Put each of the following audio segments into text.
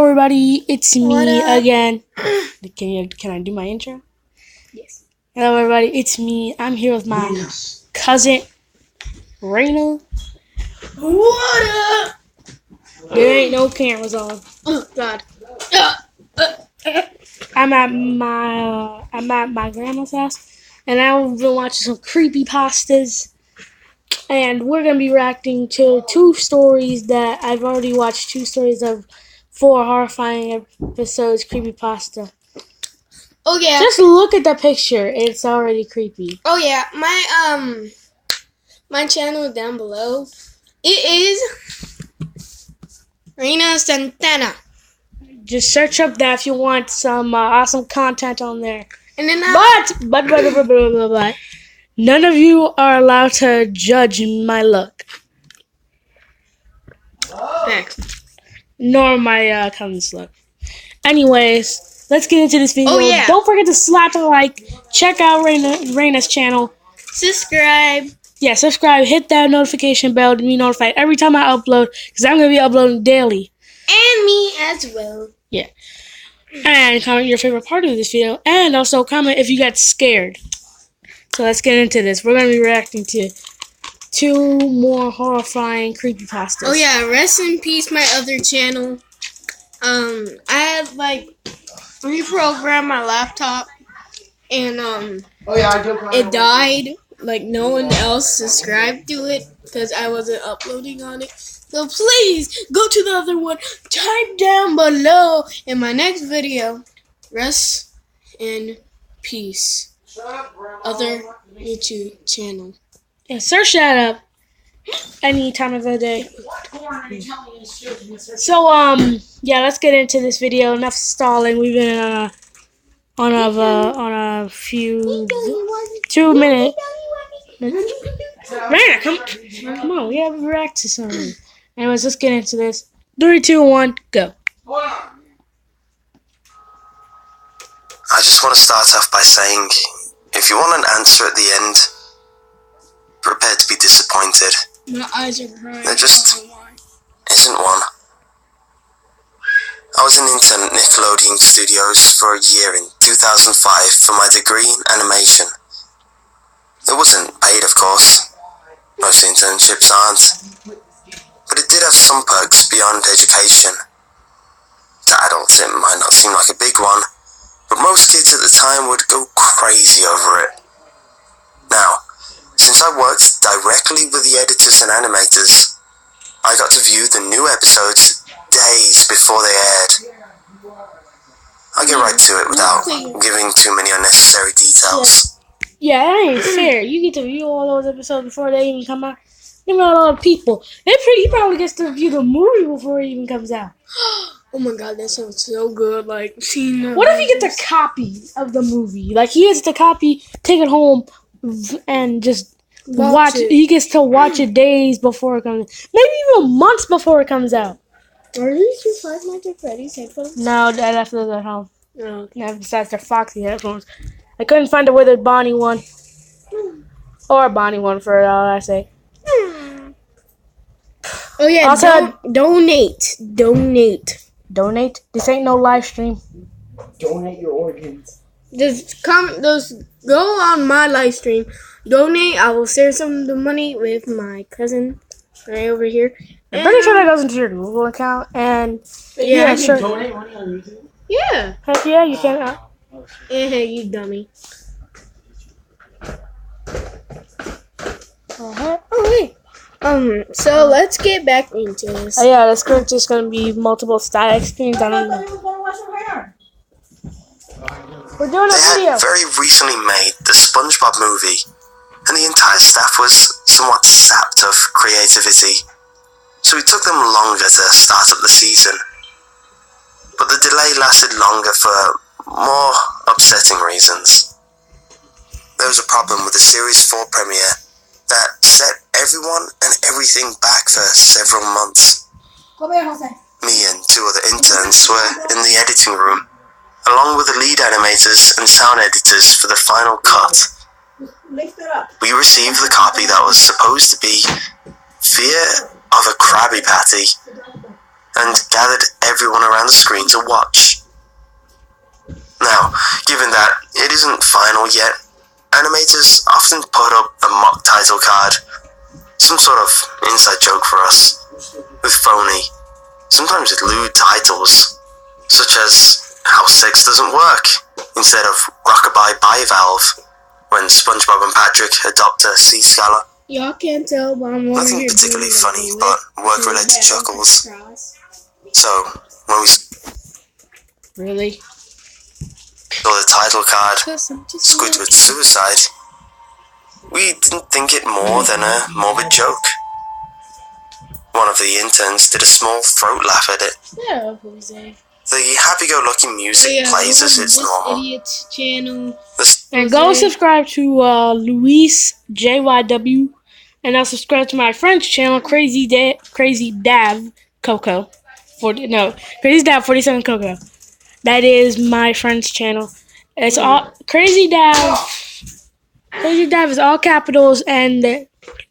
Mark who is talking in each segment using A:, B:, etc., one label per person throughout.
A: everybody, it's me again. Can I do my intro?
B: Yes.
A: Hello everybody, it's me. I'm here with my cousin Raina.
B: What up?
A: There ain't no cameras on.
B: Oh God.
A: I'm at my grandma's house, and I've been watching some creepy pastas. And we're gonna be reacting to two stories that I've already watched. Two stories of 4 horrifying episodes creepypasta.
B: Oh yeah.
A: Just look at the picture; it's already creepy.
B: Oh yeah. My channel is down below. It is Reina Santana.
A: Just search up that if you want some awesome content on there.
B: And then
A: But none of you are allowed to judge my look,
B: next.
A: nor my cousin's look. Anyways, let's get into this video.
B: Oh, yeah.
A: Don't forget to slap a like. Check out Raina's channel.
B: Subscribe.
A: Yeah, subscribe. Hit that notification bell to be notified every time I upload, because I'm going to be uploading daily.
B: And me as well.
A: Yeah. And comment your favorite part of this video. And also comment if you got scared. So let's get into this. We're going to be reacting to 2 more horrifying creepypastas.
B: Oh yeah, rest in peace my other channel. I had like reprogrammed my laptop and it died. Like no one else subscribed to it because I wasn't uploading on it. So please go to the other one. Type down below in my next video. Rest in peace. Other YouTube channel.
A: Yeah, search that up any time of the day. So, yeah, let's get into this video. Enough stalling. We've been on a few 2 minutes. Raina, come on, we have to react to something. Anyways, let's get into this. 3, 2, 1, go.
C: I just want to start off by saying, if you want an answer at the end, prepare to be disappointed.
B: My eyes are crying.
C: There just isn't one. I was an intern at Nickelodeon Studios for a year in 2005 for my degree in animation. It wasn't paid, of course. Most internships aren't. But it did have some perks beyond education. To adults, it might not seem like a big one, but most kids at the time would go crazy over it. Now, since I worked directly with the editors and animators, I got to view the new episodes days before they aired. I'll get right to it without giving too many unnecessary details.
A: Yeah, that ain't fair. You get to view all those episodes before they even come out. Think about all the people. He probably gets to view the movie before it even comes out.
B: Oh my God, that sounds so good. Like seeing the
A: What if he gets a copy of the movie? Like he gets the copy, take it home, and just watch it. He gets to watch it days before it comes out. Maybe even months before it comes out.
B: Are these your Five Nights at Freddy's headphones?
A: No, I left those at home.
B: No.
A: Yeah, besides the Foxy headphones. I couldn't find a Withered Bonnie one. Or a Bonnie one for all I say.
B: Oh yeah,
A: Also,
B: donate.
A: Donate? This ain't no live stream.
D: Donate your organs.
B: Just go on my live stream. Donate. I will share some of the money with my cousin right over here.
A: I'm pretty sure that goes into your Google account. And
B: Yeah,
A: yeah, sure.
D: Donate money on YouTube?
B: Yeah.
A: Heck yeah, you can.
B: You dummy.
A: Uh-huh.
B: Okay. So let's get back into this.
A: Oh yeah, this is just gonna be multiple static screens. I don't know. We're doing a
C: They
A: video.
C: had very recently made the SpongeBob movie, and the entire staff was somewhat sapped of creativity, so it took them longer to start up the season. But the delay lasted longer for more upsetting reasons. There was a problem with the Series 4 premiere that set everyone and everything back for several months. Me and 2 other interns were in the editing room, along with the lead animators and sound editors for the final cut. We received the copy that was supposed to be Fear of a Krabby Patty, and gathered everyone around the screen to watch. Now, given that it isn't final yet, animators often put up a mock title card, some sort of inside joke for us, with phony, sometimes with lewd titles, such as How Sex Doesn't Work, instead of Rockabye Bivalve, when SpongeBob and Patrick adopt a sea scalar.
B: Y'all can't tell, but I'm over
C: Nothing
B: here
C: particularly
B: doing
C: funny,
B: the
C: but work-related chuckles. So, when we
A: Really?
C: saw the title card, Squidward's Suicide, we didn't think it more than a morbid joke. One of the interns did a small throat laugh at it.
B: Yeah, Jose.
C: The happy-go-lucky music plays as it's normal.
B: Idiot's channel.
A: And go subscribe to Luis JYW, and I'll subscribe to my friend's channel, Crazy Dav Coco. Crazy Dav 47 Coco. That is my friend's channel. It's all Crazy Dav. Crazy Dav is all capitals, and the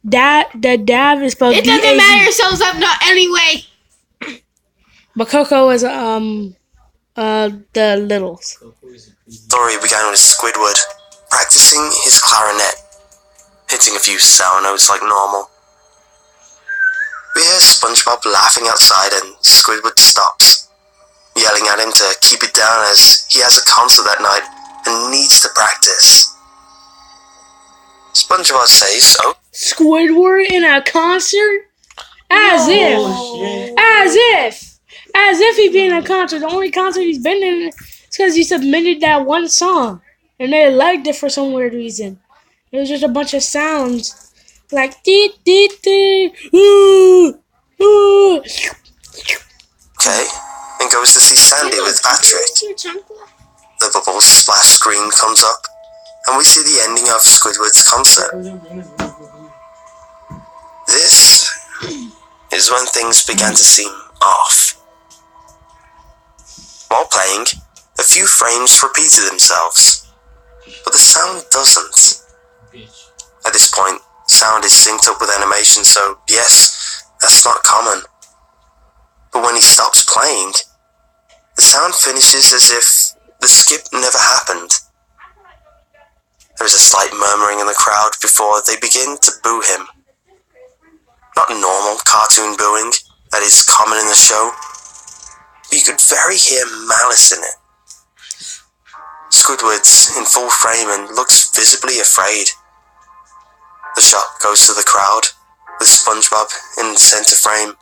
A: Dav is spelled.
B: It doesn't matter. Sums up not anyway.
A: But Coco is the littles.
C: Story began with Squidward practicing his clarinet, hitting a few sour notes like normal. We hear SpongeBob laughing outside and Squidward stops, yelling at him to keep it down as he has a concert that night and needs to practice. SpongeBob says, "Oh,
A: Squidward in a concert? As if he'd been in a concert. The only concert he's been in is because he submitted that one song, and they liked it for some weird reason. It was just a bunch of sounds, like dee dee dee, ooh, ooh."
C: okay," and goes to see Sandy with Patrick. The bubbles splash screen comes up, and we see the ending of Squidward's concert. This is when things began to seem off. While playing, a few frames repeated themselves, but the sound doesn't. At this point, sound is synced up with animation, so yes, that's not common. But when he stops playing, the sound finishes as if the skip never happened. There is a slight murmuring in the crowd before they begin to boo him. Not normal cartoon booing that is common in the show, but you could very hear malice in it. Squidward's in full frame and looks visibly afraid. The shot goes to the crowd, with SpongeBob in the center frame,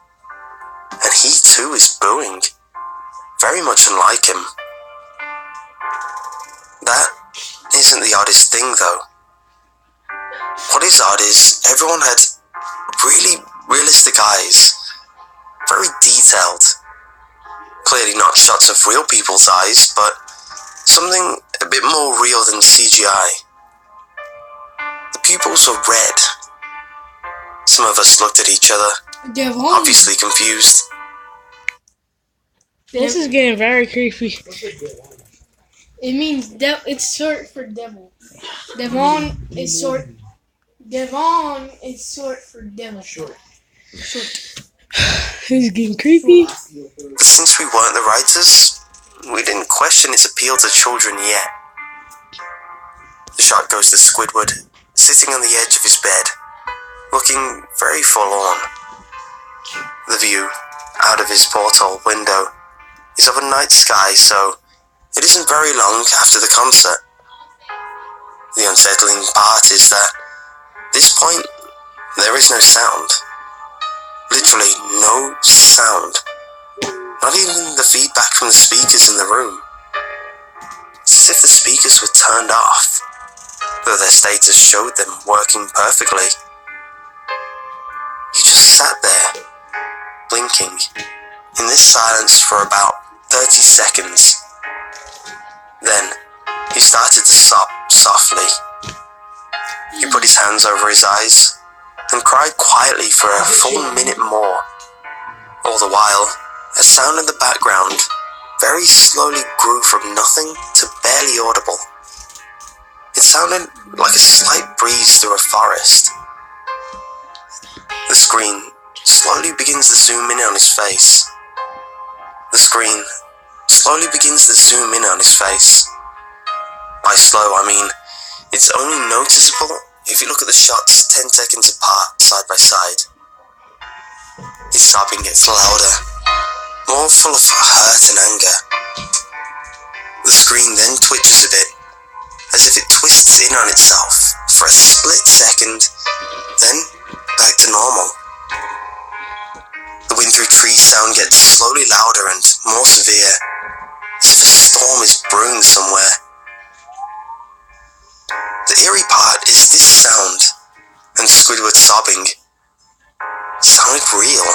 C: and he too is booing, very much unlike him. That isn't the oddest thing though. What is odd is everyone had really realistic eyes, very detailed. Clearly not shots of real people's eyes, but something a bit more real than CGI. The pupils were red. Some of us looked at each other, obviously confused.
A: This is getting very creepy.
B: It means it's short for devil. Devon is short for devil. Short.
A: This is getting creepy.
C: But since we weren't the writers, we didn't question its appeal to children yet. The shot goes to Squidward, sitting on the edge of his bed, looking very forlorn. The view out of his porthole window is of a night sky, so it isn't very long after the concert. The unsettling part is that at this point, there is no sound. Literally no sound. Not even the feedback from the speakers in the room. It's as if the speakers were turned off, though their status showed them working perfectly. He just sat there, blinking, in this silence for about 30 seconds. Then, he started to sob softly. He put his hands over his eyes and cried quietly for a full minute more. All the while, a sound in the background very slowly grew from nothing to barely audible. It sounded like a slight breeze through a forest. The screen slowly begins to zoom in on his face, The screen slowly begins to zoom in on his face. By slow, I mean it's only noticeable if you look at the shots 10 seconds apart, side by side. His sobbing gets louder, more full of hurt and anger. The screen then twitches a bit, as if it twists in on itself for a split second, then back to normal. The wind through trees sound gets slowly louder and more severe, as if a storm is brewing somewhere. The eerie part is this sound, and Squidward sobbing, sounded real,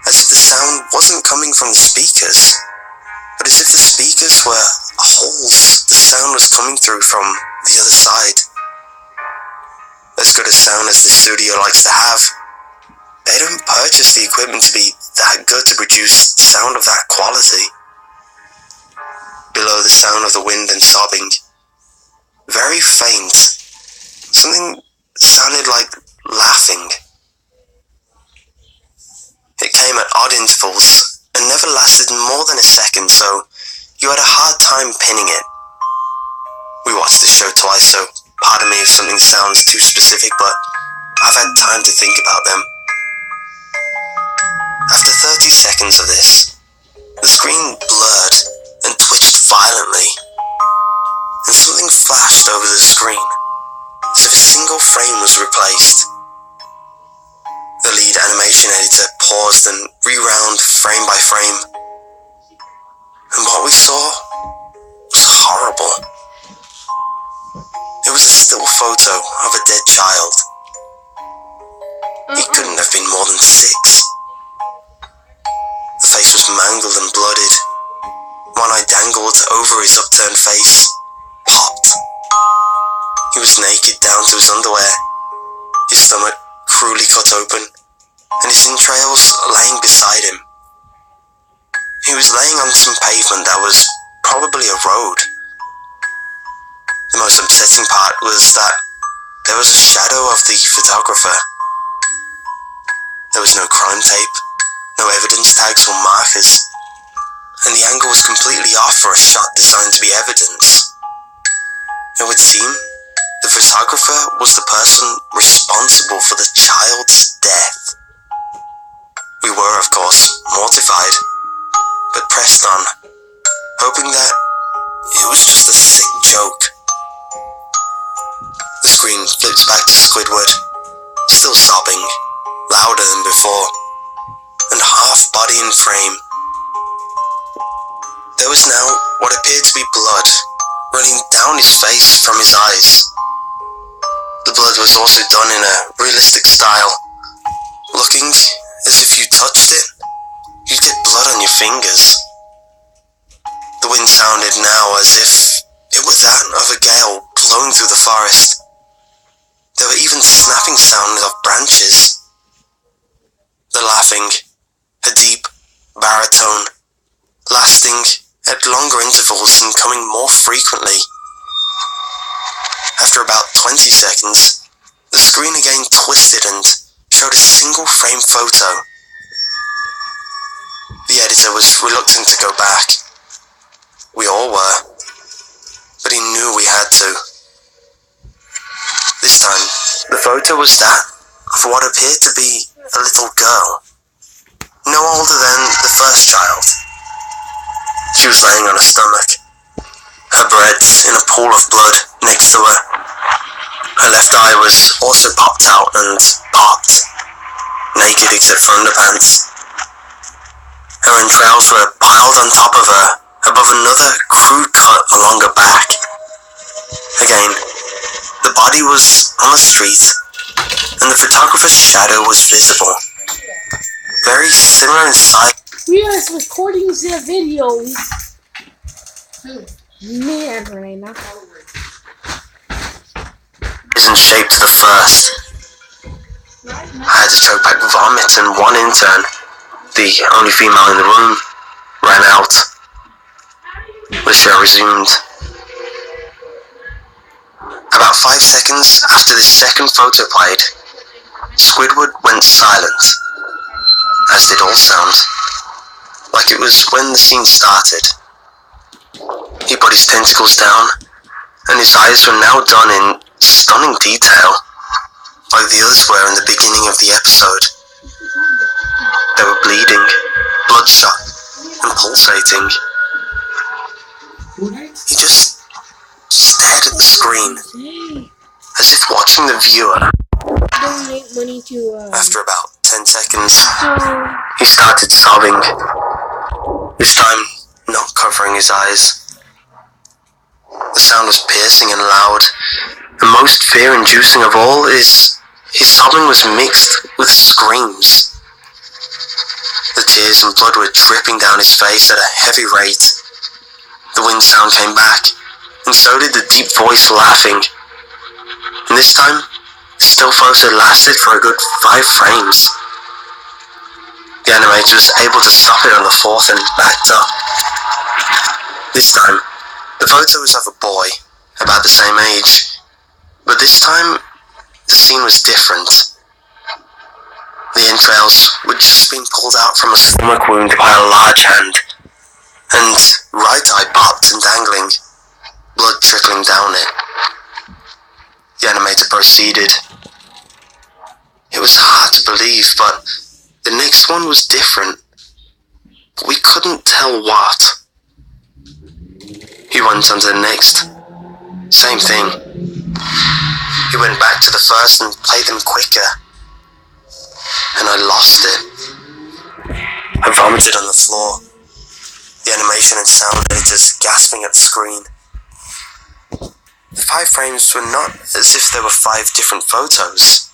C: as if the sound wasn't coming from the speakers, but as if the speakers were holes the sound was coming through from the other side. As good a sound as the studio likes to have, they don't purchase the equipment to be that good to produce sound of that quality. Below the sound of the wind and sobbing, very faint, something sounded like laughing. It came at odd intervals and never lasted more than a second, so you had a hard time pinning it. We watched the show twice, so pardon me if something sounds too specific, but I've had time to think about them. After 30 seconds of this, the screen blurred and twitched violently, and something flashed over the screen, as if a single frame was replaced. The lead animation editor paused and rewound frame by frame, and what we saw was horrible. It was a still photo of a dead child. He couldn't have been more than 6. The face was mangled and blooded. One eye dangled over his upturned face, popped. He was naked down to his underwear, his stomach cruelly cut open, and his entrails laying beside him. He was laying on some pavement that was probably a road. The most upsetting part was that there was a shadow of the photographer. There was no crime tape, no evidence tags or markers, and the angle was completely off for a shot designed to be evidence. It would seem the photographer was the person responsible for the child's death. We were, of course, mortified, but pressed on, hoping that it was just a sick joke. The screen flips back to Squidward, still sobbing, louder than before, and half body in frame. There was now what appeared to be blood running down his face from his eyes. The blood was also done in a realistic style, looking as if you touched it, you'd get blood on your fingers. The wind sounded now as if it was that of a gale blowing through the forest. There were even snapping sounds of branches. The laughing, a deep baritone, lasting at longer intervals and coming more frequently. After about 20 seconds, the screen again twisted and showed a single frame photo. The editor was reluctant to go back. We all were, but he knew we had to. This time, the photo was that of what appeared to be a little girl, no older than the first child. She was laying on her stomach, her breasts in a pool of blood next to her. Her left eye was also popped out and popped, naked except for underpants. Her entrails were piled on top of her, above another crude cut along her back. Again, the body was on the street, and the photographer's shadow was visible. Very similar in size.
A: We are recording the videos. Man, Raina.
C: In shape to the first. I had to choke back vomit, and one intern, the only female in the room, ran out. The show resumed. About 5 seconds after the second photo played, Squidward went silent, as did all sound. like it was when the scene started. He put his tentacles down, and his eyes were now done in stunning detail, like the others were in the beginning of the episode. They were bleeding, bloodshot, and pulsating. He just stared at the screen, as if watching the viewer.
B: Donate money to
C: After about 10 seconds, he started sobbing, this time not covering his eyes. The sound was piercing and loud, and most fear-inducing of all is his sobbing was mixed with screams. The tears and blood were dripping down his face at a heavy rate. The wind sound came back, and so did the deep voice laughing. And this time, the still photo lasted for a good 5 frames. The animator was able to stop it on the 4th and backed up. This time, the photo was of a boy, about the same age, but this time, the scene was different. The entrails were just being pulled out from a stomach wound by a large hand, and right eye popped and dangling, blood trickling down it. The animator proceeded. It was hard to believe, but the next one was different. We couldn't tell what. He went on to the next. Same thing. He went back to the first and played them quicker. And I lost it. I vomited on the floor. The animation and sound editors gasping at the screen. The 5 frames were not as if there were 5 different photos.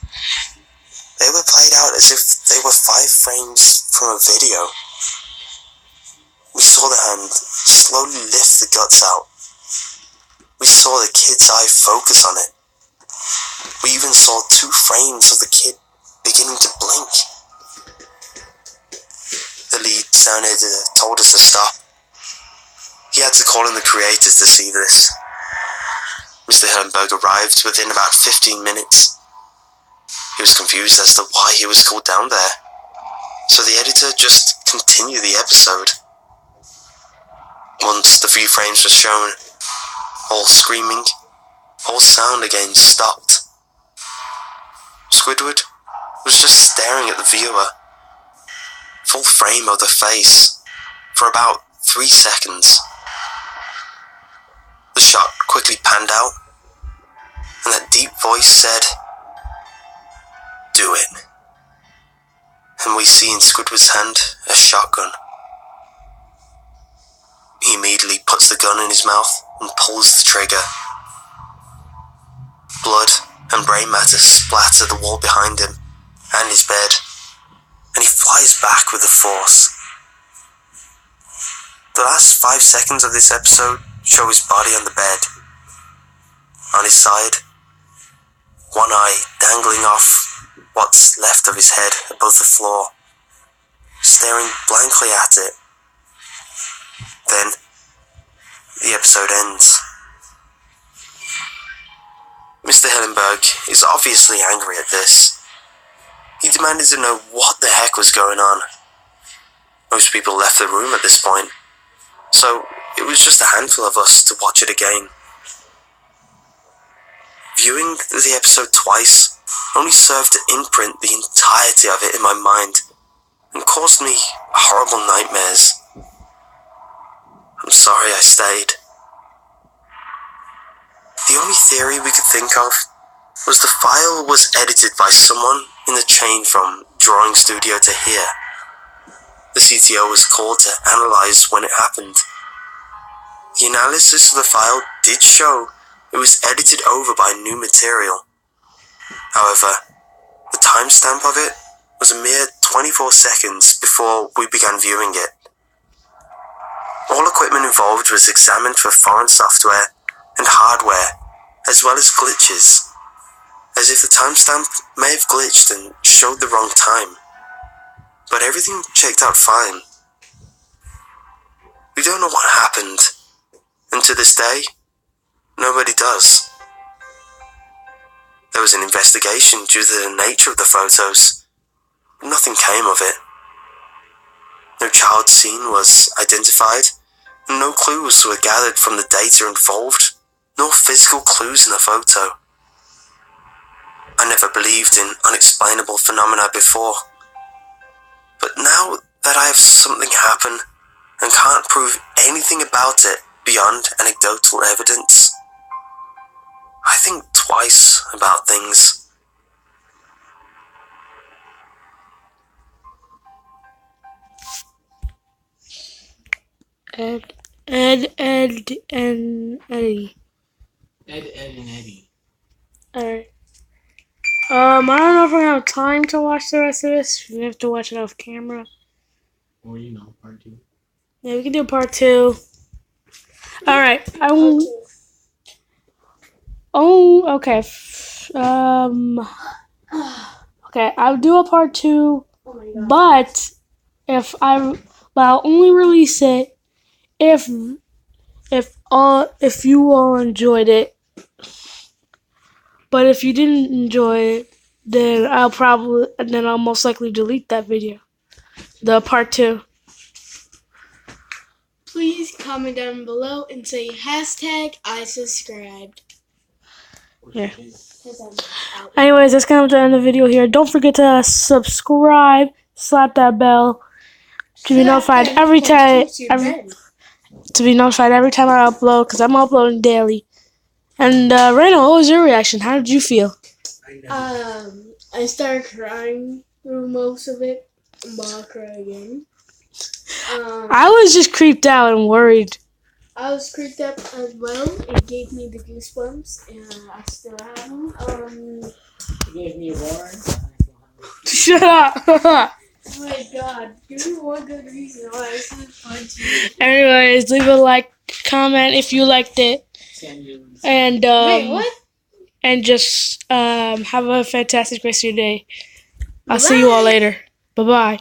C: They were played out as if they were 5 frames from a video. We saw the hand slowly lift the guts out. We saw the kid's eye focus on it. We even saw 2 frames of the kid beginning to blink. The lead sound editor told us to stop. He had to call in the creators to see this. Mr. Hillenberg arrived within about 15 minutes. He was confused as to why he was called down there, so the editor just continued the episode. Once the few frames were shown, all screaming, all sound again stopped. Squidward was just staring at the viewer, full frame of the face, for about 3 seconds. The shot quickly panned out, and that deep voice said, "Do it." And we see in Squidward's hand a shotgun. He immediately puts the gun in his mouth and pulls the trigger. Blood and brain matter splatter the wall behind him and his bed, and he flies back with the force. The last 5 seconds of this episode show his body on the bed. On his side, one eye dangling off what's left of his head above the floor, staring blankly at it. Then, the episode ends. Mr. Hillenberg is obviously angry at this. He demanded to know what the heck was going on. Most people left the room at this point, so it was just a handful of us to watch it again. Viewing the episode twice only served to imprint the entirety of it in my mind and caused me horrible nightmares. I'm sorry I stayed. The only theory we could think of was the file was edited by someone in the chain from drawing studio to here. The CTO was called to analyze when it happened. The analysis of the file did show it was edited over by new material. However, the timestamp of it was a mere 24 seconds before we began viewing it. All equipment involved was examined for foreign software and hardware, as well as glitches, as if the timestamp may have glitched and showed the wrong time. But everything checked out fine. We don't know what happened, and to this day, nobody does. There was an investigation due to the nature of the photos, but nothing came of it. No child scene was identified, and no clues were gathered from the data involved, nor physical clues in the photo. I never believed in unexplainable phenomena before, but now that I have something happen and can't prove anything about it beyond anecdotal evidence, I think twice about things.
A: Ed, and Eddie.
E: Ed, and Eddie.
A: Alright. I don't know if we're gonna have time to watch the rest of this. We have to watch it off camera.
E: Or, part 2.
A: Yeah, we can do part 2. Alright. Oh, okay. Okay, I'll do a part 2, but I'll only release it if you all enjoyed it. But if you didn't enjoy it, then I'll most likely delete that video. The part 2.
B: Please comment down below and say #I subscribed.
A: Yeah. Anyways, that's gonna be the end of the video here. Don't forget to subscribe, slap that bell to be notified every time. To be notified every time I upload, because I'm uploading daily. And Randall, what was your reaction? How did you feel?
B: I started crying through most of it. I'll cry again.
A: I was just creeped out and worried.
B: I was creeped up as well. It gave me the goosebumps, and I still have them.
D: You gave me a warning.
A: Shut up.
B: Oh my god, give me one good reason why this is fun to me.
A: Anyways, leave a like, comment if you liked it. And
B: Wait, what?
A: And just have a fantastic rest of your day. I'll see you all later. Bye-bye.